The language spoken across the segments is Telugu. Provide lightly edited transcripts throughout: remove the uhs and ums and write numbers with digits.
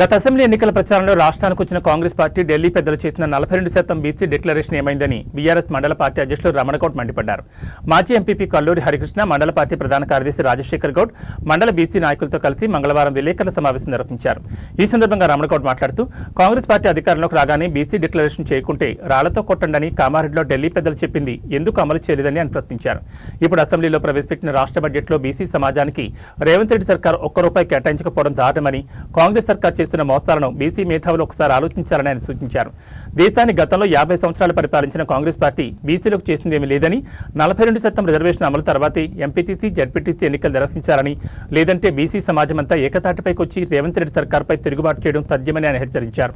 గత అసెంబ్లీ ఎన్నికల ప్రచారంలో రాష్ట్రానికి వచ్చిన కాంగ్రెస్ పార్టీ ఢిల్లీ పెద్దలు చేసిన 42% బీసీ డిక్లరేషన్ ఏమైందని బీఆర్ఎస్ మండల పార్టీ అధ్యక్షులు రమణగౌడ్ మండిపడ్డారు. మాజీ ఎంపీపీ కల్లూరి హరికృష్ణ, మండల పార్టీ ప్రధాన కార్యదర్శి రాజశేఖర్ గౌడ్ మండల బీసీ నాయకులతో కలిసి మంగళవారం విలేకరుల సమావేశం నిర్వహించారు. ఈ సందర్భంగా రమణగౌడ్ మాట్లాడుతూ కాంగ్రెస్ పార్టీ అధికారంలోకి రాగానే బీసీ డిక్లరేషన్ చేయకుంటే రాళ్లతో కొట్టండని కామారెడ్డిలో ఢిల్లీ పెద్దలు చెప్పింది ఎందుకు అమలు చేయలేదని అని ప్రశ్నించారు. ఇప్పుడు అసెంబ్లీలో ప్రవేశపెట్టిన రాష్ట్ర బడ్జెట్లో బీసీ సమాజానికి రేవంత్ రెడ్డి సర్కార్ ₹1 కేటాయించకపోవడం దారుణమని, కాంగ్రెస్ సర్కార్ చేస్తున్న మోసాలను బీసీ మేధావులు ఒకసారి ఆలోచించాలని ఆయన సూచించారు. దేశాన్ని గతంలో 50 సంవత్సరాలు పరిపాలించిన కాంగ్రెస్ పార్టీ బీసీలకు చేసిందేమీ లేదని, 42% రిజర్వేషన్ అమలు తర్వాతే ఎంపీటీసీ, జడ్పీటీసీ ఎన్నికలు నిర్వహించారని, లేదంటే బీసీ సమాజం అంతా ఏకతాటిపైకి వచ్చి రేవంత్ రెడ్డి సర్కార్పై తిరుగుబాటు చేయడం తథ్యమని ఆయన హెచ్చరించారు.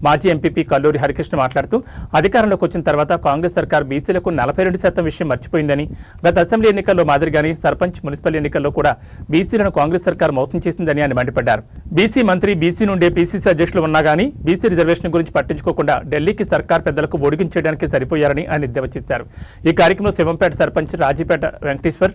మాజీ ఎంపీపీ కల్లూరి హరికృష్ణ మాట్లాడుతూ అధికారంలోకి వచ్చిన తర్వాత కాంగ్రెస్ సర్కార్ బీసీలకు 42% విషయం మర్చిపోయిందని, గత అసెంబ్లీ ఎన్నికల్లో మాదిరిగానే సర్పంచ్, మున్సిపల్ ఎన్నికల్లో కూడా బీసీలను కాంగ్రెస్ సర్కార్ మోసం చేసిందని ఆయన మండిపడ్డారు. బీసీ మంత్రి, బీసీ నుండే పీసీసీ అధ్యక్షులు ఉన్నా గానీ బీసీ రిజర్వేషన్ గురించి పట్టించుకోకుండా ఢిల్లీకి సర్కార్ పెద్దలకు ఒడిగించడానికి సరిపోయారని ఆయన ఎద్దేవా చేశారు. ఈ కార్యక్రమంలో శివంపేట సర్పంచ్ రాజీపేట వెంకటేశ్వర్,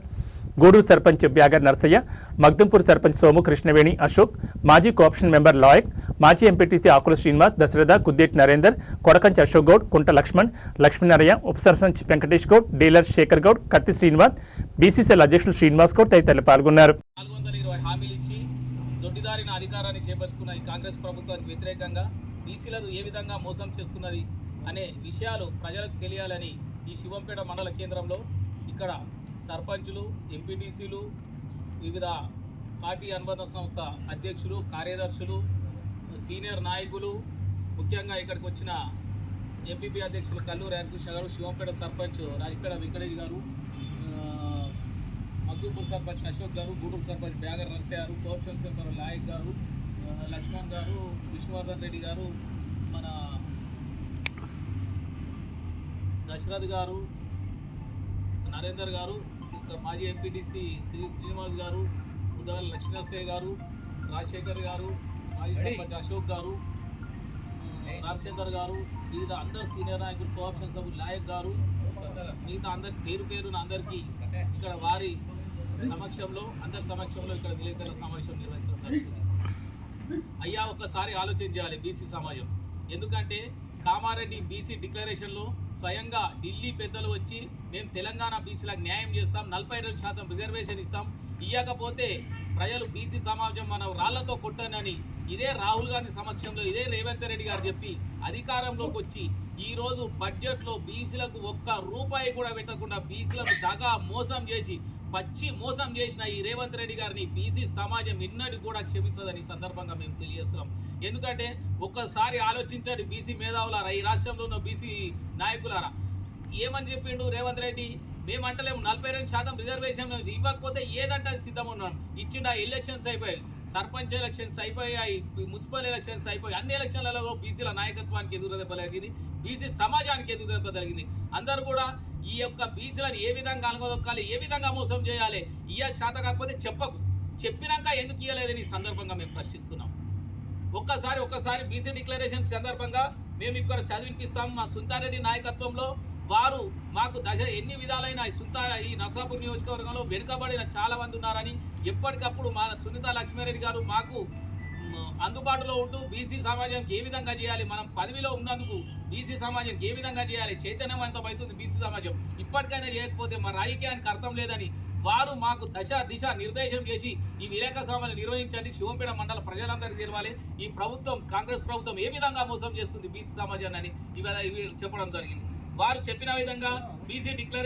గూడూరు సర్పంచ్ బ్యాగర్ నర్సయ్య, మగ్దుంపూర్ సర్పంచ్ సోము కృష్ణవేణి అశోక్, మాజీ కోఆప్షన్ మెంబర్ లాయక్, మాజీ ఎంపీటీసీ ఆకుల శ్రీనివాస్, దశరథ, కుద్దేటి నరేందర్, కొడకంచి అశోక్ గౌడ్, కుంట లక్ష్మణ్, లక్ష్మీనారాయణ, ఉప సర్పంచ్ వెంకటేష్ గౌడ్, డీలర్ శేఖర్ గౌడ్, కత్తి శ్రీనివాస్, బీసీసీఎల్ అధ్యక్షులు శ్రీనివాస్ గౌడ్ తదితరులు పాల్గొన్నారు. దొడ్డిదారిన అధికారాన్ని చేపట్టుకున్న ఈ కాంగ్రెస్ ప్రభుత్వానికి వ్యతిరేకంగా బీసీలను ఏ విధంగా మోసం చేస్తున్నది అనే విషయాలు ప్రజలకు తెలియాలని ఈ శివంపేట మండల కేంద్రంలో ఇక్కడ సర్పంచులు, ఎంపీటీసీలు, వివిధ పార్టీ అనుబంధ సంస్థ అధ్యక్షులు, కార్యదర్శులు, సీనియర్ నాయకులు, ముఖ్యంగా ఇక్కడికి వచ్చిన ఎంపీపీ అధ్యక్షులు కల్లూరి హరికృష్ణ గారు, శివంపేట సర్పంచ్ రాజపేట వెంకటేష్ గారు, మగ్దుంపూర్ సర్పంచ్ అశోక్ గారు, గూడూరు సర్పంచ్ బ్యాగర్ నర్సయ్య గారు, కోఆప్షన్ మెంబర్ లాయక్ గారు, లక్ష్మణ్ గారు, విష్ణువర్ధన్ రెడ్డి గారు, మన దశరథ్ గారు, నరేందర్ గారు, ఇంకా మాజీ ఎంపీటీసీ శ్రీనివాస్ గారు, ఉదాహరణ లక్ష్మీనరసయ్య గారు, రాజశేఖర్ గారు, మాజీ సర్పంచ్ అశోక్ గారు, రామచందర్ గారు, మిగతా అందరు సీనియర్ నాయకులు, కోఆప్షన్ సభ్యులు లాయక్ గారు, మిగతా అందరి పేరు పేరున అందరికీ ఇక్కడ వారి సమక్షంలో, అందరి సమక్షంలో ఇక్కడ విలేకరుల సమావేశం నిర్వహించడం జరుగుతుంది. అయ్యా, ఒక్కసారి ఆలోచన చేయాలి బీసీ సమాజం. ఎందుకంటే కామారెడ్డి బీసీ డిక్లరేషన్లో స్వయంగా ఢిల్లీ పెద్దలు వచ్చి మేము తెలంగాణ బీసీలకు న్యాయం చేస్తాం, 42% రిజర్వేషన్ ఇస్తాం, ఇవ్వకపోతే ప్రజలు బీసీ సమాజం మనం రాళ్లతో కొట్టనని ఇదే రాహుల్ గాంధీ సమక్షంలో ఇదే రేవంత్ రెడ్డి గారు చెప్పి అధికారంలోకి వచ్చి ఈరోజు బడ్జెట్లో బీసీలకు ₹1 కూడా పెట్టకుండా బీసీలను దగా మోసం చేసి పచ్చి మోసం చేసిన ఈ రేవంత్ రెడ్డి గారిని బీసీ సమాజం ఎన్నడూ కూడా క్షమించదని సందర్భంగా మేము తెలియజేస్తున్నాం. ఎందుకంటే ఒక్కసారి ఆలోచించండి బీసీ మేధావులారా, ఈ రాష్ట్రంలో ఉన్న బీసీ నాయకులారా, ఏమని చెప్పిండు రేవంత్ రెడ్డి? మేమంటలేము 42% రిజర్వేషన్ ఇవ్వకపోతే ఏదంటే అది సిద్ధం ఉన్నాను. ఇచ్చిండ ఎలక్షన్స్ అయిపోయాయి, సర్పంచ్ ఎలక్షన్స్ అయిపోయాయి, మున్సిపల్ ఎలక్షన్స్ అయిపోయాయి, అన్ని ఎలక్షన్లలో బీసీల నాయకత్వానికి ఎదురుదెబ్బ జరిగింది, బీసీ సమాజానికి ఎదురుదెబ్బ జరిగింది. అందరూ కూడా ఈ యొక్క బీసీలను ఏ విధంగా అనుగదొక్కాలి, ఏ విధంగా మోసం చేయాలి, ఇయ్య శాత కాకపోతే చెప్పినాక ఎందుకు ఇయ్యలేదని ఈ సందర్భంగా మేము ప్రశ్నిస్తున్నాం. ఒక్కసారి బీసీ డిక్లరేషన్ సందర్భంగా మేము ఇక్కడ చదివినిపిస్తాం. మా సుంతారెడ్డి నాయకత్వంలో వారు మాకు ఎన్ని విధాలైన ఈ నర్సాపూర్ నియోజకవర్గంలో వెనుకబడిన చాలా మంది ఉన్నారని ఎప్పటికప్పుడు మా సునీత లక్ష్మారెడ్డి గారు మాకు అందుబాటులో ఉంటూ బీసీ సమాజానికి ఏ విధంగా చేయాలి, మనం పదవిలో ఉన్నందుకు బీసీ సమాజానికి ఏ విధంగా చేయాలి, చైతన్యవంతమవుతుంది బీసీ సమాజం, ఇప్పటికైనా చేయకపోతే మా రాజకీయానికి అర్థం లేదని వారు మాకు దిశ నిర్దేశం చేసి ఈ విలేకరుల సమావేశం నిర్వహించండి. శివంపేట మండల ప్రజలందరికీ తెలవాలి ఈ ప్రభుత్వం, కాంగ్రెస్ ప్రభుత్వం ఏ విధంగా మోసం చేస్తుంది బీసీ సమాజాన్ని అని ఇవి చెప్పడం జరిగింది. వారు చెప్పిన విధంగా బీసీ డిక్లరేషన్